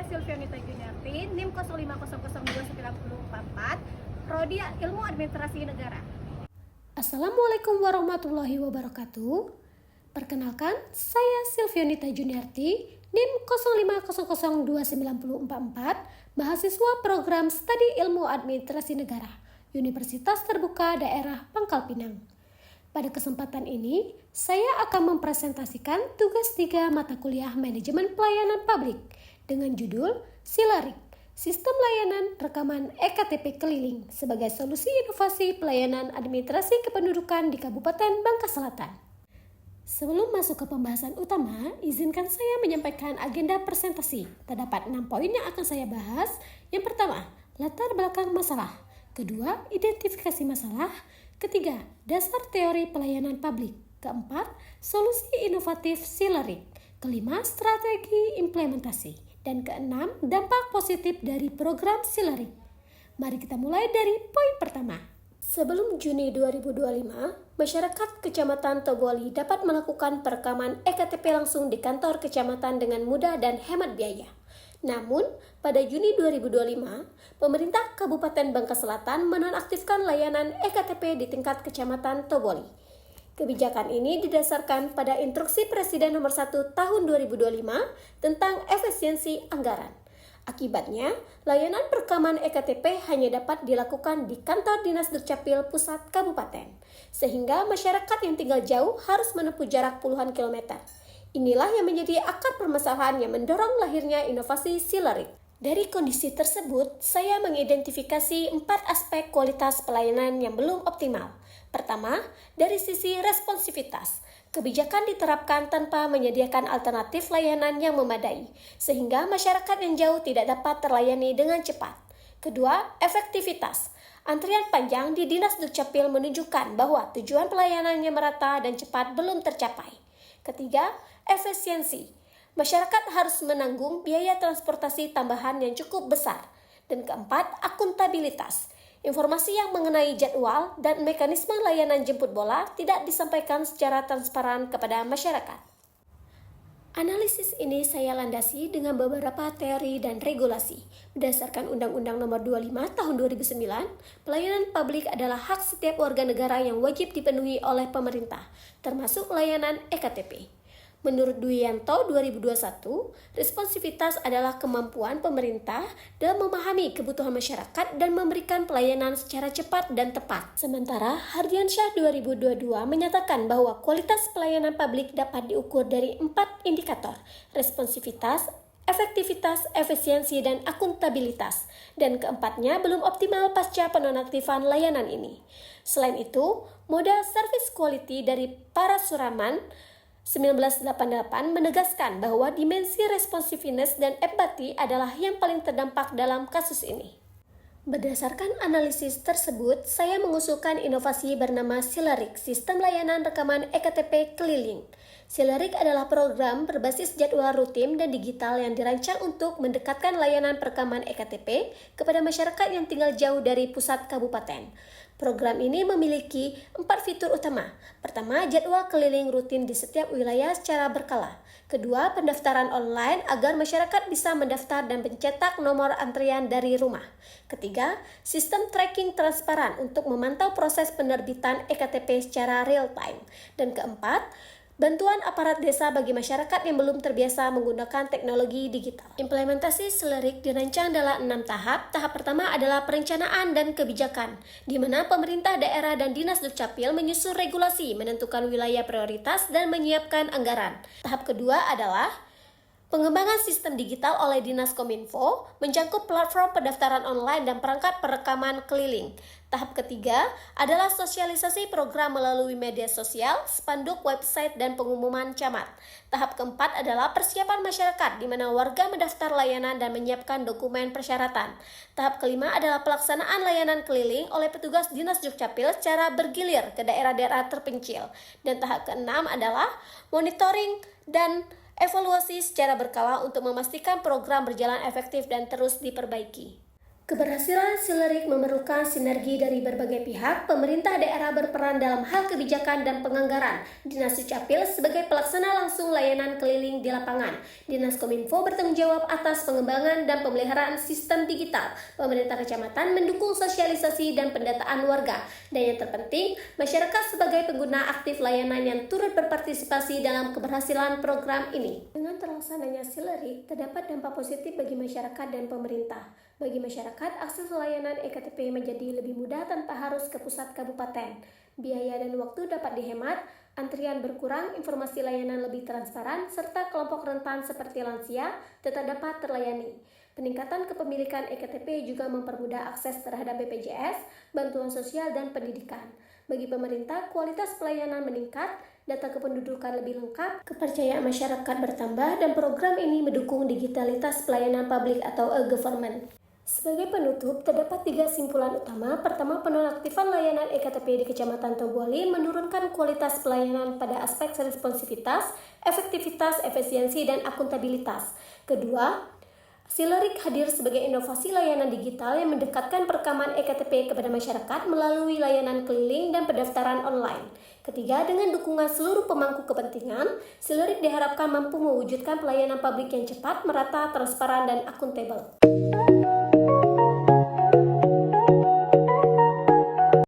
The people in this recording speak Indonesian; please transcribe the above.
Sylvianita Juniarti, NIM 0500294, Prodi Ilmu Administrasi Negara. Assalamualaikum warahmatullahi wabarakatuh. Perkenalkan, saya Sylvianita Juniarti, NIM 0500294, mahasiswa program Studi Ilmu Administrasi Negara, Universitas Terbuka Daerah Pangkal Pinang. Pada kesempatan ini, saya akan mempresentasikan tugas 3 mata kuliah Manajemen Pelayanan Publik dengan judul Silarik, Sistem Layanan Rekaman EKTP Keliling sebagai solusi inovasi pelayanan administrasi kependudukan di Kabupaten Bangka Selatan. Sebelum masuk ke pembahasan utama, izinkan saya menyampaikan agenda presentasi. Terdapat 6 poin yang akan saya bahas. Yang pertama, latar belakang masalah. Kedua, identifikasi masalah. Ketiga, dasar teori pelayanan publik. Keempat, solusi inovatif Silarik. Kelima, strategi implementasi. Dan keenam, dampak positif dari program Silarik. Mari kita mulai dari poin pertama. Sebelum Juni 2025, masyarakat Kecamatan Toboli dapat melakukan perekaman EKTP langsung di kantor kecamatan dengan mudah dan hemat biaya. Namun, pada Juni 2025, pemerintah Kabupaten Bangka Selatan menonaktifkan layanan EKTP di tingkat Kecamatan Toboli. Kebijakan ini didasarkan pada Instruksi Presiden Nomor 1 Tahun 2025 tentang efisiensi anggaran. Akibatnya, layanan perekaman EKTP hanya dapat dilakukan di kantor Dinas Dukcapil Pusat Kabupaten, sehingga masyarakat yang tinggal jauh harus menempuh jarak puluhan kilometer. Inilah yang menjadi akar permasalahan yang mendorong lahirnya inovasi Silarik. Dari kondisi tersebut, saya mengidentifikasi 4 aspek kualitas pelayanan yang belum optimal. Pertama, dari sisi responsivitas. Kebijakan diterapkan tanpa menyediakan alternatif layanan yang memadai, sehingga masyarakat yang jauh tidak dapat terlayani dengan cepat. Kedua, efektivitas. Antrian panjang di Dinas Dukcapil menunjukkan bahwa tujuan pelayanannya merata dan cepat belum tercapai. Ketiga, efisiensi. Masyarakat harus menanggung biaya transportasi tambahan yang cukup besar. Dan keempat, akuntabilitas. Informasi yang mengenai jadwal dan mekanisme layanan jemput bola tidak disampaikan secara transparan kepada masyarakat. Analisis ini saya landasi dengan beberapa teori dan regulasi. Berdasarkan Undang-Undang Nomor 25 Tahun 2009, pelayanan publik adalah hak setiap warga negara yang wajib dipenuhi oleh pemerintah, termasuk layanan EKTP. Menurut Dwi Yanto 2021, responsivitas adalah kemampuan pemerintah dalam memahami kebutuhan masyarakat dan memberikan pelayanan secara cepat dan tepat. Sementara Hardiansyah 2022 menyatakan bahwa kualitas pelayanan publik dapat diukur dari 4 indikator: responsivitas, efektivitas, efisiensi, dan akuntabilitas. Dan keempatnya belum optimal pasca penonaktifan layanan ini. Selain itu, modal service quality dari para Suraman 1988 menegaskan bahwa dimensi responsiveness dan empati adalah yang paling terdampak dalam kasus ini. Berdasarkan analisis tersebut, saya mengusulkan inovasi bernama Silarik, Sistem Layanan Rekaman EKTP Keliling. Silarik adalah program berbasis jadwal rutin dan digital yang dirancang untuk mendekatkan layanan perekaman EKTP kepada masyarakat yang tinggal jauh dari pusat kabupaten. Program ini memiliki 4 fitur utama. Pertama, jadwal keliling rutin di setiap wilayah secara berkala. Kedua, pendaftaran online agar masyarakat bisa mendaftar dan mencetak nomor antrian dari rumah. Ketiga, sistem tracking transparan untuk memantau proses penerbitan EKTP secara real time. Dan keempat, bantuan aparat desa bagi masyarakat yang belum terbiasa menggunakan teknologi digital. Implementasi Silarik dirancang dalam 6 tahap. Tahap pertama adalah perencanaan dan kebijakan, di mana pemerintah daerah dan Dinas Dukcapil menyusun regulasi, menentukan wilayah prioritas, dan menyiapkan anggaran. Tahap kedua adalah pengembangan sistem digital oleh Dinas Kominfo, menjangkau platform pendaftaran online dan perangkat perekaman keliling. Tahap ketiga adalah sosialisasi program melalui media sosial, spanduk, website, dan pengumuman camat. Tahap keempat adalah persiapan masyarakat, di mana warga mendaftar layanan dan menyiapkan dokumen persyaratan. Tahap kelima adalah pelaksanaan layanan keliling oleh petugas Dinas Dukcapil secara bergilir ke daerah-daerah terpencil. Dan tahap keenam adalah monitoring dan evaluasi secara berkala untuk memastikan program berjalan efektif dan terus diperbaiki. Keberhasilan Silerik memerlukan sinergi dari berbagai pihak. Pemerintah daerah berperan dalam hal kebijakan dan penganggaran. Dinas Dukcapil sebagai pelaksana langsung layanan keliling di lapangan. Dinas Kominfo bertanggung jawab atas pengembangan dan pemeliharaan sistem digital. Pemerintah kecamatan mendukung sosialisasi dan pendataan warga. Dan yang terpenting, masyarakat sebagai pengguna aktif layanan yang turut berpartisipasi dalam keberhasilan program ini. Dengan terlaksananya Silerik, terdapat dampak positif bagi masyarakat dan pemerintah. Bagi masyarakat, akses layanan EKTP menjadi lebih mudah tanpa harus ke pusat kabupaten. Biaya dan waktu dapat dihemat, antrian berkurang, informasi layanan lebih transparan, serta kelompok rentan seperti lansia tetap dapat terlayani. Peningkatan kepemilikan EKTP juga mempermudah akses terhadap BPJS, bantuan sosial, dan pendidikan. Bagi pemerintah, kualitas pelayanan meningkat, data kependudukan lebih lengkap, kepercayaan masyarakat bertambah, dan program ini mendukung digitalitas pelayanan publik atau e-government. Sebagai penutup, terdapat 3 simpulan utama. Pertama, penonaktifan layanan EKTP di Kecamatan Togwali menurunkan kualitas pelayanan pada aspek responsivitas, efektivitas, efisiensi, dan akuntabilitas. Kedua, Silerik hadir sebagai inovasi layanan digital yang mendekatkan perekaman EKTP kepada masyarakat melalui layanan keliling dan pendaftaran online. Ketiga, dengan dukungan seluruh pemangku kepentingan, Silerik diharapkan mampu mewujudkan pelayanan publik yang cepat, merata, transparan, dan akuntabel.